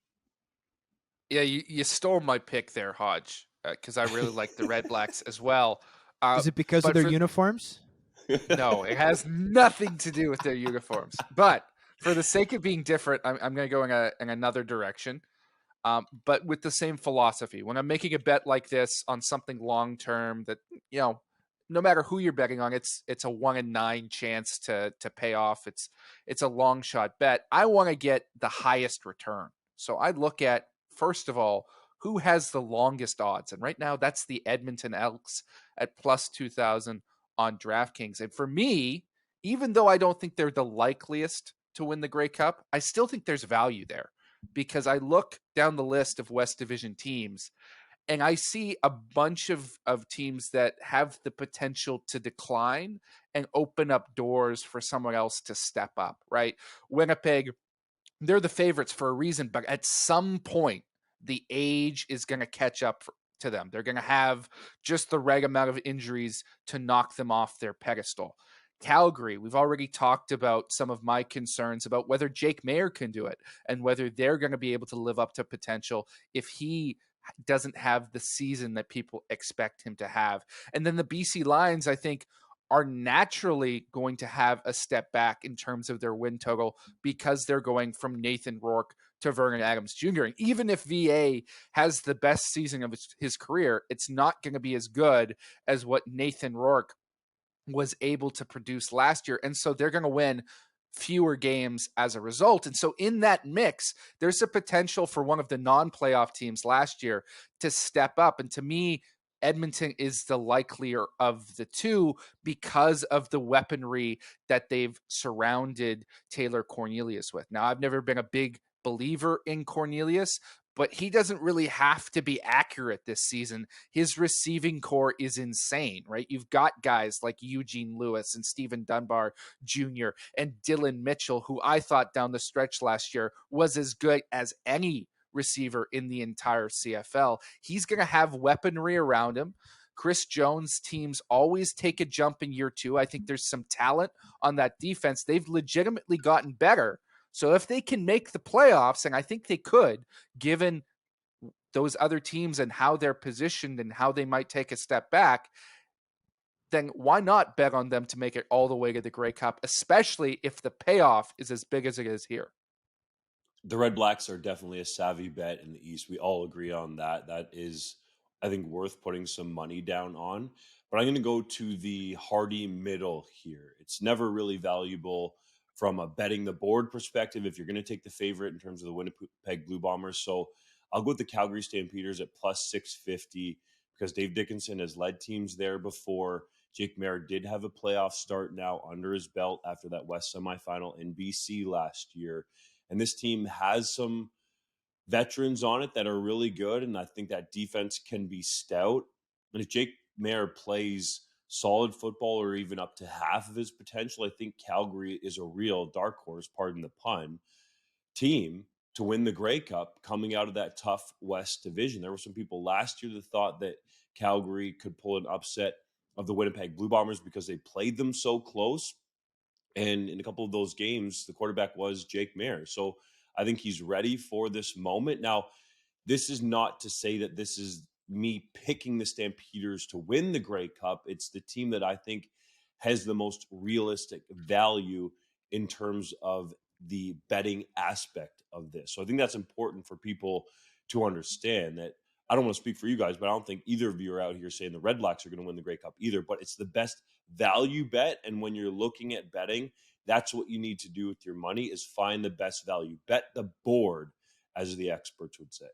Yeah, you stole my pick there, Hodge, because I really like the Redblacks as well. Is it because of their uniforms? No, it has nothing to do with their uniforms. But for the sake of being different, I'm going to go in another direction. But with the same philosophy, when I'm making a bet like this on something long term, that no matter who you're betting on, it's a 1 in 9 chance to pay off. It's a long shot bet. I want to get the highest return, so I look at, first of all, who has the longest odds, and right now that's the Edmonton Elks at plus 2,000 on DraftKings. And for me, even though I don't think they're the likeliest to win the Grey Cup, I still think there's value there, because I look down the list of West Division teams and I see a bunch of teams that have the potential to decline and open up doors for someone else to step up, right? Winnipeg, they're the favorites for a reason, but at some point, the age is going to catch up to them. They're going to have just the right amount of injuries to knock them off their pedestal. Calgary, we've already talked about some of my concerns about whether Jake Maier can do it and whether they're going to be able to live up to potential if he doesn't have the season that people expect him to have. And then the BC Lions, I think, are naturally going to have a step back in terms of their win total because they're going from Nathan Rourke to Vernon Adams Jr. And even if VA has the best season of his career, it's not going to be as good as what Nathan Rourke was able to produce last year. And so they're going to win fewer games as a result. And so in that mix, there's a potential for one of the non-playoff teams last year to step up. And to me, Edmonton is the likelier of the two because of the weaponry that they've surrounded Taylor Cornelius with. Now, I've never been a big believer in Cornelius, but he doesn't really have to be accurate this season. His receiving core is insane, right? You've got guys like Eugene Lewis and Stephen Dunbar Jr. and Dylan Mitchell, who I thought down the stretch last year was as good as any receiver in the entire CFL. He's going to have weaponry around him. Chris Jones' teams always take a jump in year 2. I think there's some talent on that defense. They've legitimately gotten better. So if they can make the playoffs, and I think they could, given those other teams and how they're positioned and how they might take a step back, then why not bet on them to make it all the way to the Grey Cup, especially if the payoff is as big as it is here? The Red Blacks are definitely a savvy bet in the East. We all agree on that. That is, I think, worth putting some money down on. But I'm going to go to the hardy middle here. It's never really valuable from a betting the board perspective if you're going to take the favorite in terms of the Winnipeg Blue Bombers. So I'll go with the Calgary Stampeders at plus 650 because Dave Dickinson has led teams there before. Jake Maier did have a playoff start now under his belt after that West semifinal in BC last year. And this team has some veterans on it that are really good, and I think that defense can be stout. And if Jake Maier plays solid football or even up to half of his potential, I think Calgary is a real dark horse, pardon the pun, team to win the Grey Cup coming out of that tough West Division. There were some people last year that thought that Calgary could pull an upset of the Winnipeg Blue Bombers because they played them so close. And in a couple of those games, the quarterback was Jake Maier. So I think he's ready for this moment. Now, this is not to say that this is me picking the Stampeders to win the Grey Cup. It's the team that I think has the most realistic value in terms of the betting aspect of this. So I think that's important for people to understand, that I don't want to speak for you guys, but I don't think either of you are out here saying the Red Blacks are going to win the Grey Cup either. But it's the best value bet. And when you're looking at betting, that's what you need to do with your money is find the best value. Bet the board, as the experts would say.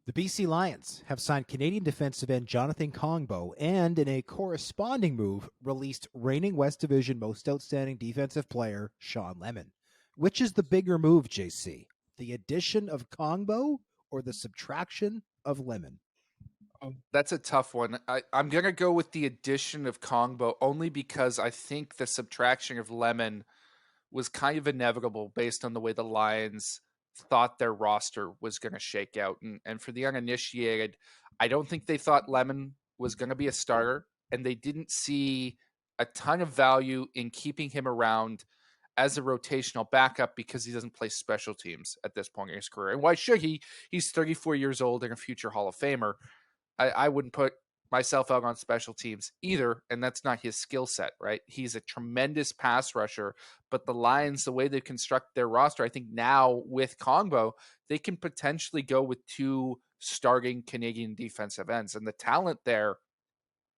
The BC Lions have signed Canadian defensive end Jonathan Kongbo and, in a corresponding move, released reigning West Division most outstanding defensive player Shawn Lemon. Which is the bigger move, JC? The addition of Kongbo or the subtraction of Lemon? That's a tough one. I'm going to go with the addition of Kongbo only because I think the subtraction of Lemon was kind of inevitable based on the way the Lions thought their roster was going to shake out. And for the uninitiated, I don't think they thought Lemon was going to be a starter, and they didn't see a ton of value in keeping him around as a rotational backup because he doesn't play special teams at this point in his career. And why should he? He's 34 years old and a future Hall of Famer. I wouldn't put myself out on special teams either, and that's not his skill set, right? He's a tremendous pass rusher, but the Lions, the way they construct their roster, I think now with Kongbo, they can potentially go with 2 starting Canadian defensive ends, and the talent there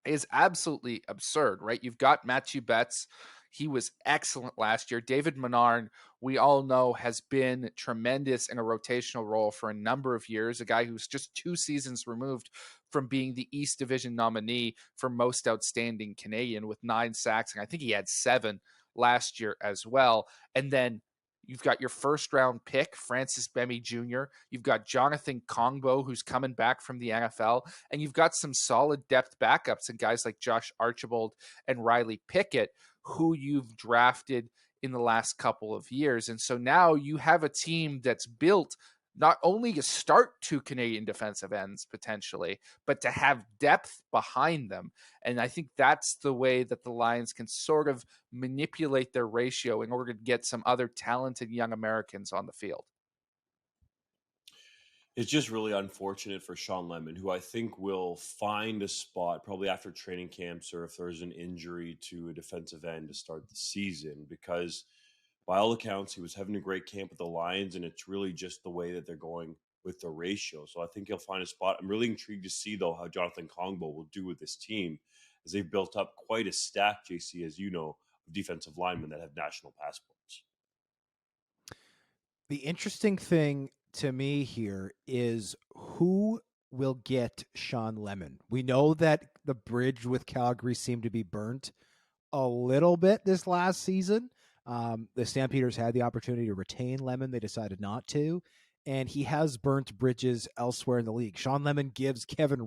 is absolutely absurd, right? You've got Matthew Betts. He was excellent last year. David Menard, we all know, has been tremendous in a rotational role for a number of years, a guy who's just 2 seasons removed from being the East Division nominee for most outstanding Canadian with 9 sacks, and I think he had 7 last year as well. And then you've got your first-round pick, Francis Bemi Jr. You've got Jonathan Kongbo, who's coming back from the NFL, and you've got some solid depth backups and guys like Josh Archibald and Riley Pickett, who you've drafted in the last couple of years. And so now you have a team that's built not only to start 2 Canadian defensive ends potentially, but to have depth behind them. And I think that's the way that the Lions can sort of manipulate their ratio in order to get some other talented young Americans on the field. It's just really unfortunate for Shawn Lemon, who I think will find a spot probably after training camps or if there's an injury to a defensive end to start the season, because by all accounts, he was having a great camp with the Lions, and it's really just the way that they're going with the ratio. So I think he'll find a spot. I'm really intrigued to see, though, how Jonathan Kongbo will do with this team, as they've built up quite a stack, JC, as you know, of defensive linemen that have national passports. The interesting thing to me here is who will get Shawn Lemon. We know that the bridge with Calgary seemed to be burnt a little bit this last season. The Stampeders had the opportunity to retain Lemon. They decided not to, and he has burnt bridges elsewhere in the league. Shawn Lemon gives Kevin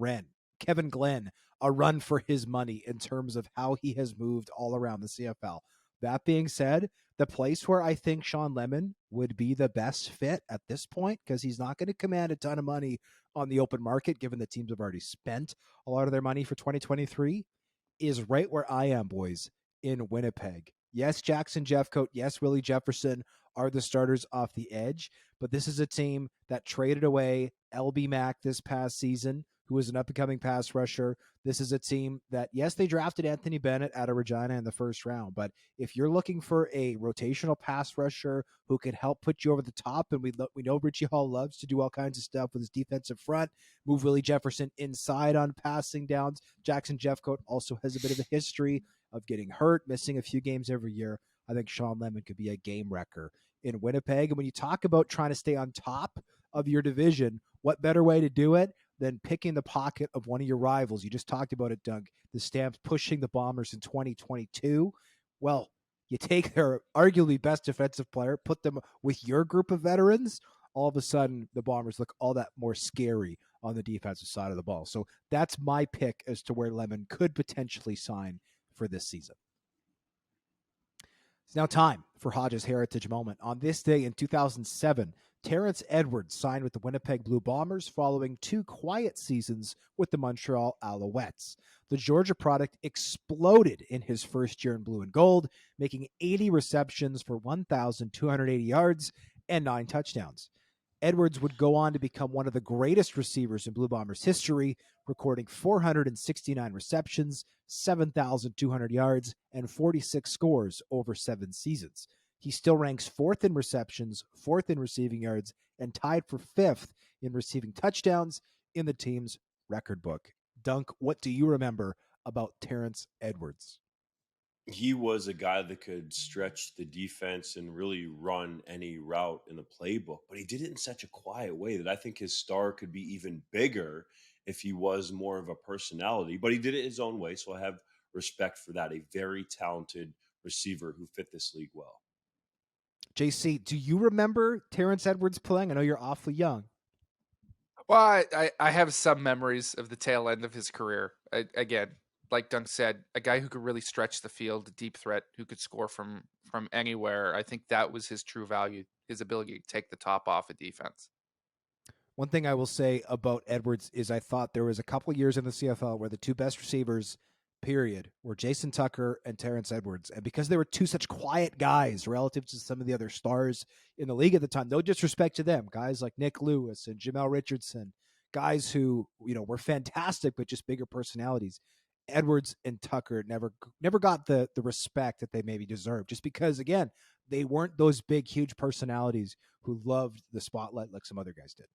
Glenn a run for his money in terms of how he has moved all around the CFL. That being said, the place where I think Shawn Lemon would be the best fit at this point, because he's not going to command a ton of money on the open market, given the teams have already spent a lot of their money for 2023, is right where I am, boys, in Winnipeg. Yes, Jackson Jeffcoat, yes, Willie Jefferson are the starters off the edge, but this is a team that traded away LB Mack this past season, who is an up-and-coming pass rusher. This is a team that, yes, they drafted Anthony Bennett out of Regina in the first round, but if you're looking for a rotational pass rusher who can help put you over the top, and we know Richie Hall loves to do all kinds of stuff with his defensive front, move Willie Jefferson inside on passing downs. Jackson Jeffcoat also has a bit of a history of getting hurt, missing a few games every year. I think Shawn Lemon could be a game wrecker in Winnipeg. And when you talk about trying to stay on top of your division, what better way to do it than picking the pocket of one of your rivals? You just talked about it, Doug. The Stamps pushing the Bombers in 2022. Well, you take their arguably best defensive player, put them with your group of veterans, all of a sudden the Bombers look all that more scary on the defensive side of the ball. So that's my pick as to where Lemon could potentially sign for this season. It's now time for Hodge's Heritage Moment. On this day in 2007, Terrence Edwards signed with the Winnipeg Blue Bombers following 2 quiet seasons with the Montreal Alouettes. The Georgia product exploded in his first year in blue and gold, making 80 receptions for 1,280 yards and 9 touchdowns. Edwards would go on to become one of the greatest receivers in Blue Bombers history, recording 469 receptions, 7,200 yards, and 46 scores over 7 seasons. he still ranks fourth in receptions, fourth in receiving yards, and tied for fifth in receiving touchdowns in the team's record book. Dunk, what do you remember about Terrence Edwards? He was a guy that could stretch the defense and really run any route in the playbook, but he did it in such a quiet way that I think his star could be even bigger if he was more of a personality. But he did it his own way, so I have respect for that. A very talented receiver who fit this league well. JC, do you remember Terrence Edwards playing? I know you're awfully young. Well, I have some memories of the tail end of his career. Again, like Dunk said, a guy who could really stretch the field, a deep threat who could score from anywhere. I think that was his true value, his ability to take the top off a defense. One thing I will say about Edwards is I thought there was a couple of years in the CFL where the two best receivers, period, were Jason Tucker and Terrence Edwards. And because they were two such quiet guys relative to some of the other stars in the league at the time, no disrespect to them, guys like Nick Lewis and Jamel Richardson, guys who, were fantastic, but just bigger personalities. Edwards and Tucker never got the respect that they maybe deserved, just because, again, they weren't those big, huge personalities who loved the spotlight like some other guys did.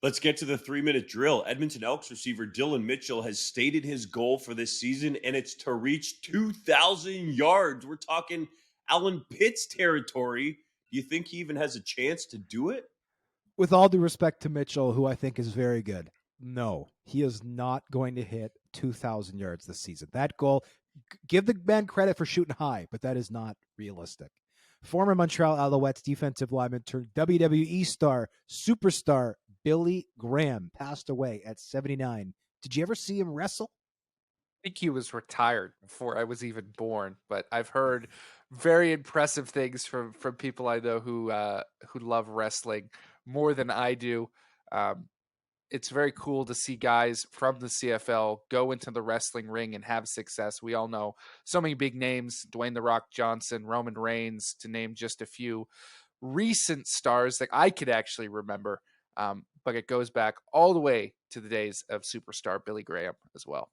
Let's get to the 3-minute drill. Edmonton Elks receiver Dylan Mitchell has stated his goal for this season, and it's to reach 2,000 yards. We're talking Alan Pitts territory. Do you think he even has a chance to do it? With all due respect to Mitchell, who I think is very good, no, he is not going to hit 2,000 yards this season. That goal, give the man credit for shooting high, but that is not realistic. Former Montreal Alouettes defensive lineman turned WWE star, superstar Billy Graham passed away at 79. Did you ever see him wrestle? I think he was retired before I was even born, but I've heard very impressive things from people I know who love wrestling more than I do. It's very cool to see guys from the CFL go into the wrestling ring and have success. We all know so many big names, Dwayne "The Rock" Johnson, Roman Reigns, to name just a few recent stars that I could actually remember. But it goes back all the way to the days of superstar Billy Graham as well.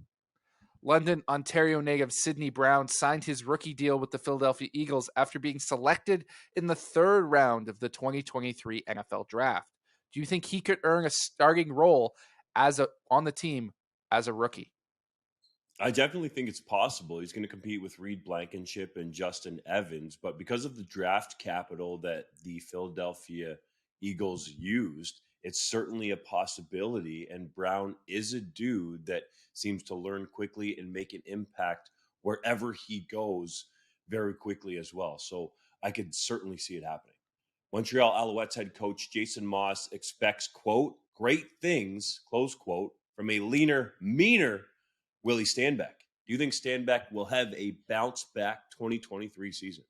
London, Ontario native Sidney Brown signed his rookie deal with the Philadelphia Eagles after being selected in the third round of the 2023 NFL Draft. Do you think he could earn a starting role on the team as a rookie? I definitely think it's possible. He's going to compete with Reed Blankenship and Justin Evans, but because of the draft capital that the Philadelphia Eagles used, it's certainly a possibility. And Brown is a dude that seems to learn quickly and make an impact wherever he goes very quickly as well. So I could certainly see it happening. Montreal Alouettes head coach Jason Moss expects, quote, great things, close quote, from a leaner, meaner Willie Stanback. Do you think Stanback will have a bounce back 2023 season?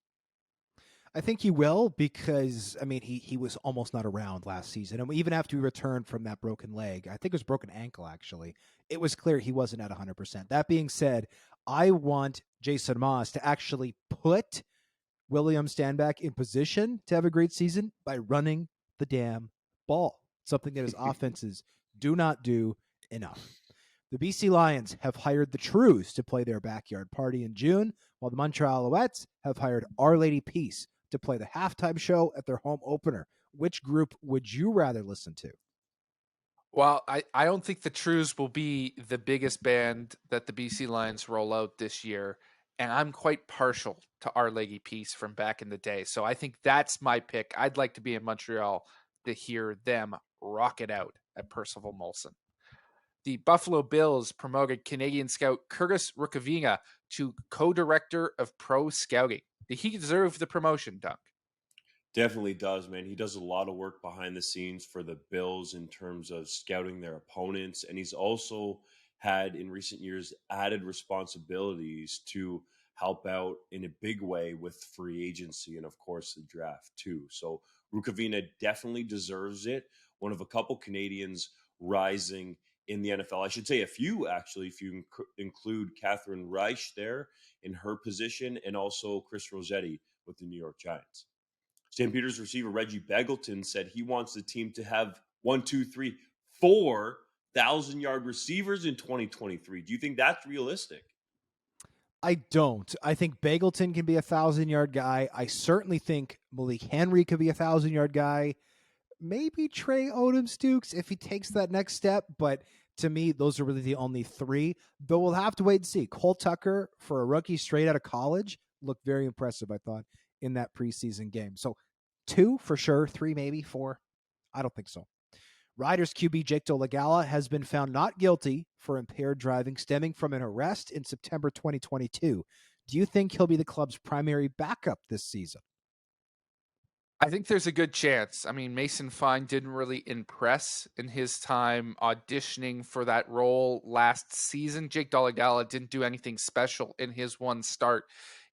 I think he will because, he was almost not around last season. And even after he returned from that broken leg, I think it was broken ankle, actually, it was clear he wasn't at 100%. That being said, I want Jason Moss to actually put William Stanback in position to have a great season by running the damn ball, something that his offenses do not do enough. The BC Lions have hired the Trues to play their backyard party in June, while the Montreal Alouettes have hired Our Lady Peace to play the halftime show at their home opener. Which group would you rather listen to? Well, I don't think the Trues will be the biggest band that the BC Lions roll out this year, and I'm quite partial to Our Lady Peace from back in the day. So I think that's my pick. I'd like to be in Montreal to hear them rock it out at Percival Molson. The Buffalo Bills promoted Canadian scout Curtis Rukavina to co-director of pro scouting. Did he deserve the promotion, Dunk? Definitely does, man. He does a lot of work behind the scenes for the Bills in terms of scouting their opponents. And he's also had in recent years added responsibilities to help out in a big way with free agency and, of course, the draft, too. So Rukavina definitely deserves it. One of a couple Canadians rising in the NFL. I should say a few, actually, if you include Catherine Reich there in her position and also Chris Rossetti with the New York Giants. Stampeders receiver Reggie Begelton said he wants the team to have 4,000-yard receivers in 2023. Do you think that's realistic? I don't. I think Bagleton can be a 1,000-yard guy. I certainly think Malik Henry could be a 1,000-yard guy. Maybe Trey Odom-Stooks if he takes that next step, but to me, those are really the only three. Though we'll have to wait and see. Cole Tucker, for a rookie straight out of college, looked very impressive, I thought, in that preseason game. So 2 for sure, 3 maybe, 4. I don't think so. Riders QB Jake Dolegala has been found not guilty for impaired driving stemming from an arrest in September 2022. Do you think he'll be the club's primary backup this season? I think there's a good chance. I mean, Mason Fine didn't really impress in his time auditioning for that role last season. Jake Dolegala didn't do anything special in his one start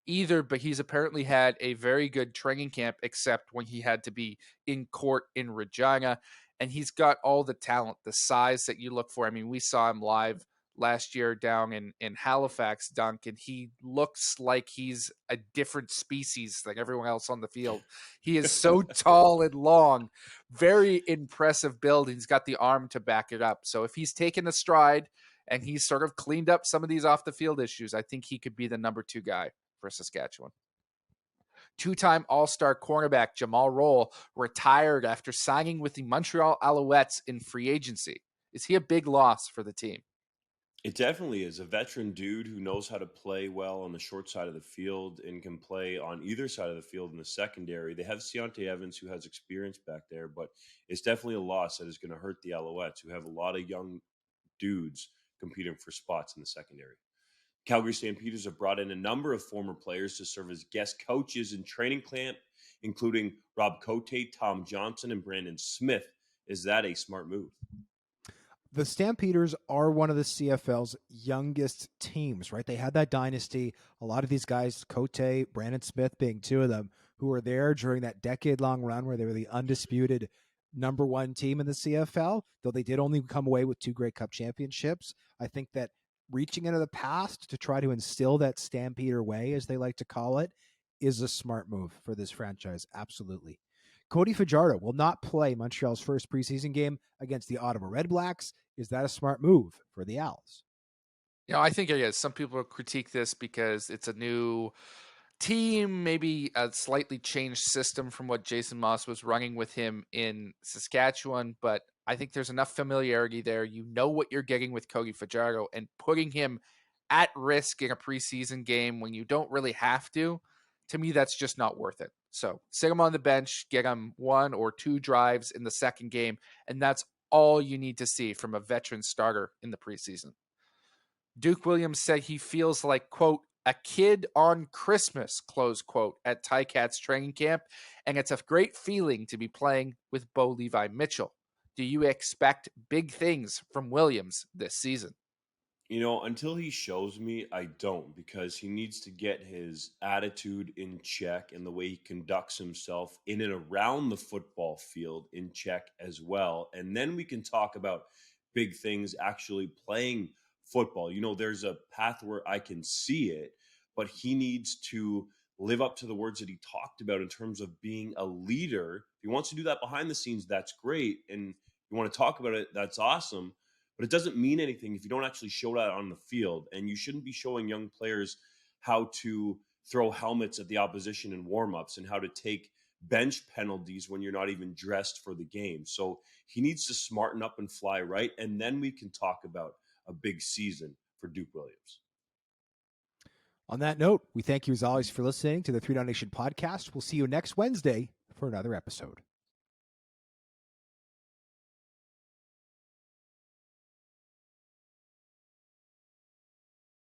either, but he's apparently had a very good training camp, except when he had to be in court in Regina. And he's got all the talent, the size that you look for. I mean, we saw him live last year down in Halifax, Dunk, and he looks like he's a different species than everyone else on the field. He is so tall and long, very impressive build. He's got the arm to back it up. So if he's taken a stride and he's sort of cleaned up some of these off the field issues, I think he could be the number 2 guy for Saskatchewan. 2-time All-Star cornerback Jamal Roll retired after signing with the Montreal Alouettes in free agency. Is he a big loss for the team? It definitely is. A veteran dude who knows how to play well on the short side of the field and can play on either side of the field in the secondary. They have Seontae Evans, who has experience back there, but it's definitely a loss that is going to hurt the Alouettes, who have a lot of young dudes competing for spots in the secondary. Calgary Stampeders have brought in a number of former players to serve as guest coaches in training camp, including Rob Cote, Tom Johnson, and Brandon Smith. Is that a smart move? The Stampeders are one of the CFL's youngest teams, right? They had that dynasty. A lot of these guys, Cote, Brandon Smith being 2 of them, who were there during that decade-long run where they were the undisputed number 1 team in the CFL, though they did only come away with 2 Grey Cup championships. I think that reaching into the past to try to instill that Stampeder way, as they like to call it, is a smart move for this franchise. Absolutely. Cody Fajardo will not play Montreal's first preseason game against the Ottawa Redblacks. Is that a smart move for the Owls? You know, I think it is. Some people critique this because it's a new team, maybe a slightly changed system from what Jason Moss was running with him in Saskatchewan, but I think there's enough familiarity there. You know what you're getting with Cody Fajardo, and putting him at risk in a preseason game when you don't really have to me, that's just not worth it. So sit him on the bench, get him 1 or 2 drives in the second game, and that's all you need to see from a veteran starter in the preseason. Duke Williams said he feels like, quote, a kid on Christmas, close quote, at Ticats training camp, and it's a great feeling to be playing with Bo Levi Mitchell. Do you expect big things from Williams this season? You know, until he shows me, I don't, because he needs to get his attitude in check and the way he conducts himself in and around the football field in check as well. And then we can talk about big things actually playing football. You know, there's a path where I can see it, but he needs to live up to the words that he talked about in terms of being a leader. If he wants to do that behind the scenes, that's great. And you want to talk about it, that's awesome. But it doesn't mean anything if you don't actually show that on the field. And you shouldn't be showing young players how to throw helmets at the opposition in warmups and how to take bench penalties when you're not even dressed for the game. So he needs to smarten up and fly right. And then we can talk about a big season for Duke Williams. On that note, we thank you as always for listening to the 3 Down Nation podcast. We'll see you next Wednesday for another episode.